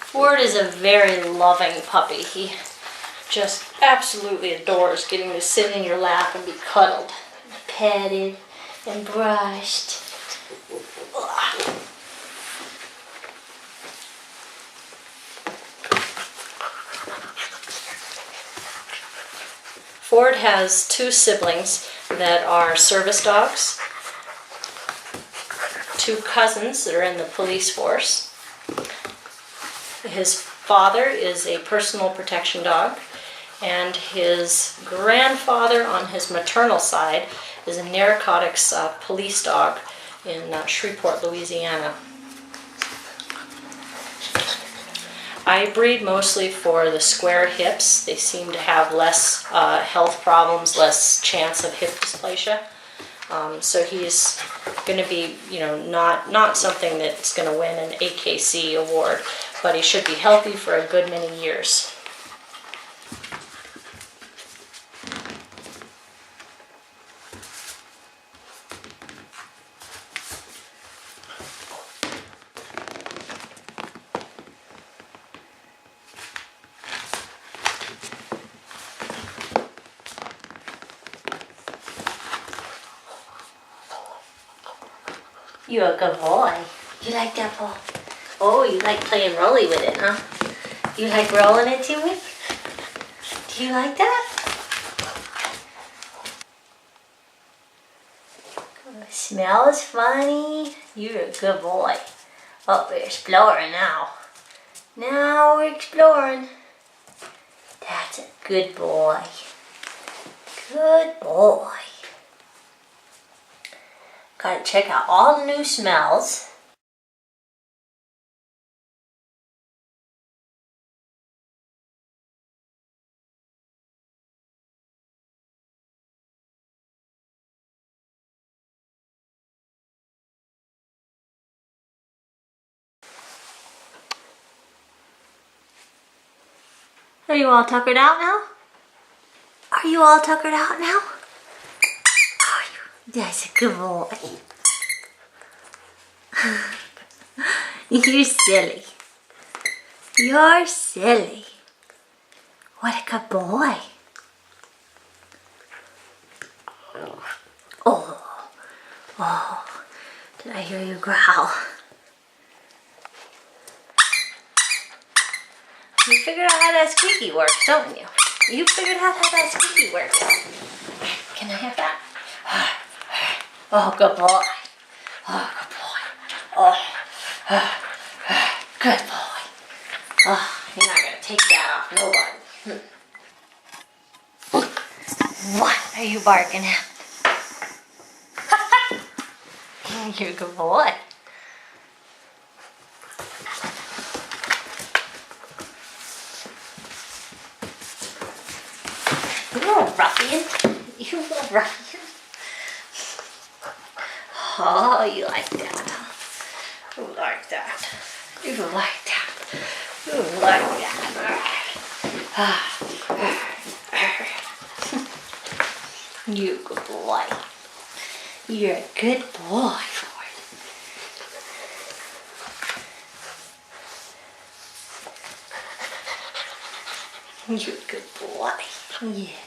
Ford is a very loving puppy. He just absolutely adores getting to sit in your lap and be cuddled, petted, and brushed. Ford has two siblings that are service dogs, two cousins that are in the police force. His father is a personal protection dog, and his grandfather on his maternal side is a narcotics police dog in Shreveport, Louisiana. I breed mostly for the square hips. They seem to have less health problems, less chance of hip dysplasia. So he's going to be, not something that's going to win an AKC award, but he should be healthy for a good many years. You're a good boy. You like that ball? Oh, you like playing rolly with it, huh? You like rolling it to me? Do you like that? Oh, smells funny. You're a good boy. Oh, we're exploring now. Now we're exploring. That's a good boy. Good boy. Gotta check out all the new smells. Are you all tuckered out now? Are you all tuckered out now? Are you? That's a good boy. You're silly. You're silly. What a good boy. Oh, did I hear you growl? You figured out how that squeaky works, don't you? You figured out how that squeaky works. Can I have that? Oh, good boy. Oh, good boy. Oh, good boy. Oh, you're not going to take that off nobody. What are you barking at? You're a good boy. You little ruffian. You little ruffian. Oh, you like that, huh? You like that. You like that. You like that. You good boy. You're a good boy, Ford. You're a good boy. Yes.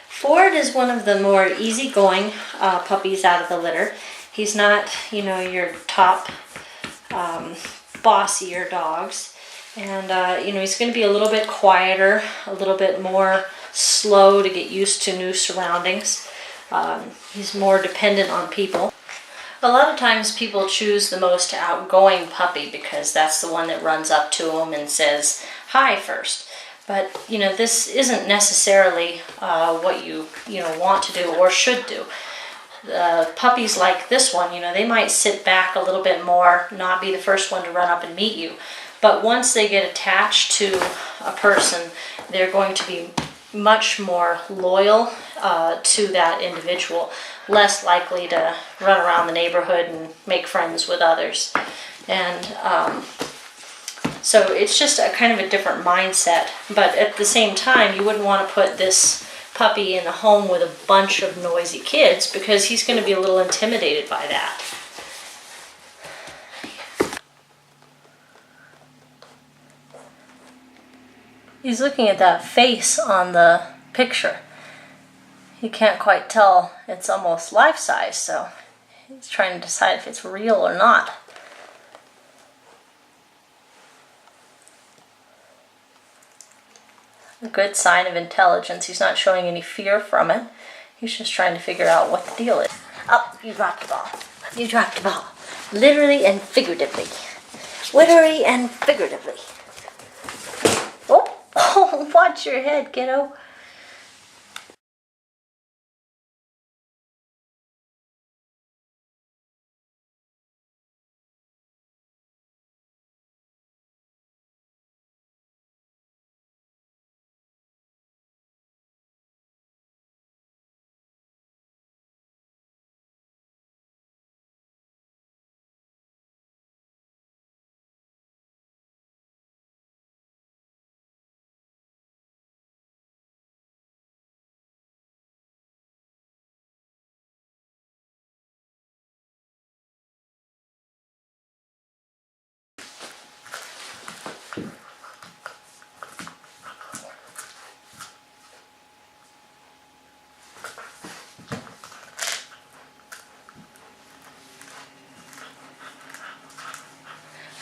Ford is one of the more easygoing puppies out of the litter. He's not, your top bossier dogs. And, he's going to be a little bit quieter, a little bit more slow to get used to new surroundings. He's more dependent on people. A lot of times people choose the most outgoing puppy because that's the one that runs up to them and says hi first. But, this isn't necessarily what you want to do or should do. Puppies like this one, they might sit back a little bit more, not be the first one to run up and meet you. But once they get attached to a person, they're going to be much more loyal to that individual, less likely to run around the neighborhood and make friends with others. And so it's just a kind of a different mindset. But at the same time, you wouldn't want to put this puppy in a home with a bunch of noisy kids because he's going to be a little intimidated by that. He's looking at that face on the picture. He can't quite tell, it's almost life-size, so he's trying to decide if it's real or not. A good sign of intelligence. He's not showing any fear from it. He's just trying to figure out what the deal is. Oh, you dropped the ball. You dropped the ball. Literally and figuratively. Literally and figuratively. Oh, watch your head, kiddo.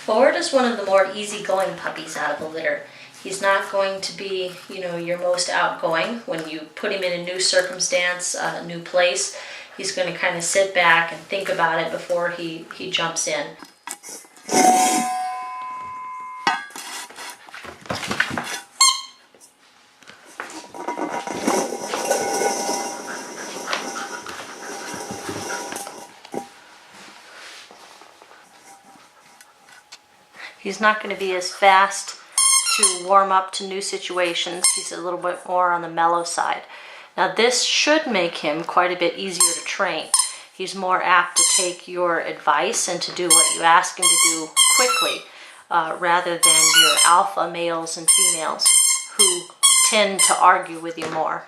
Forward is one of the more easygoing puppies out of the litter. He's not going to be, your most outgoing. When you put him in a new circumstance, a new place, he's going to kind of sit back and think about it before he jumps in. He's not going to be as fast to warm up to new situations. He's a little bit more on the mellow side. Now this should make him quite a bit easier to train. He's more apt to take your advice and to do what you ask him to do quickly, rather than your alpha males and females who tend to argue with you more.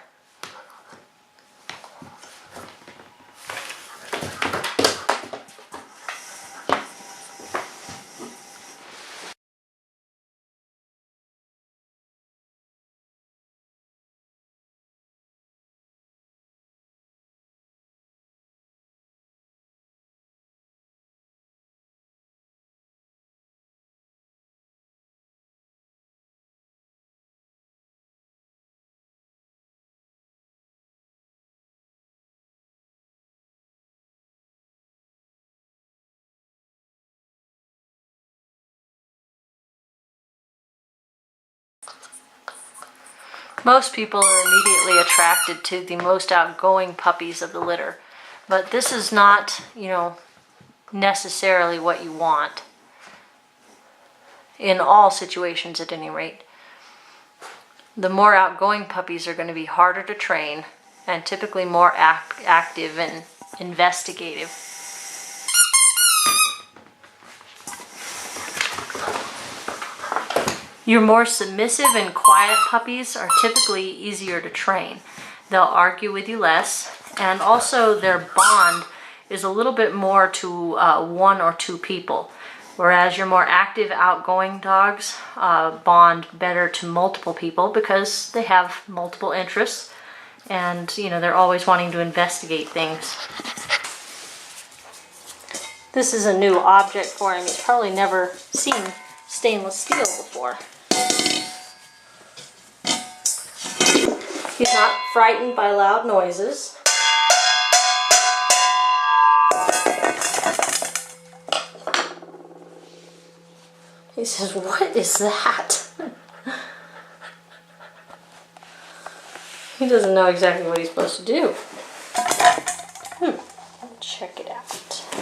Most people are immediately attracted to the most outgoing puppies of the litter, but this is not, necessarily what you want. In all situations, at any rate. The more outgoing puppies are going to be harder to train and typically more active and investigative. Your more submissive and quiet puppies are typically easier to train. They'll argue with you less, and also their bond is a little bit more to one or two people, whereas your more active, outgoing dogs bond better to multiple people because they have multiple interests, and they're always wanting to investigate things. This is a new object for him. He's probably never seen stainless steel before. He's not frightened by loud noises. He says, "What is that?" He doesn't know exactly what he's supposed to do. Check it out.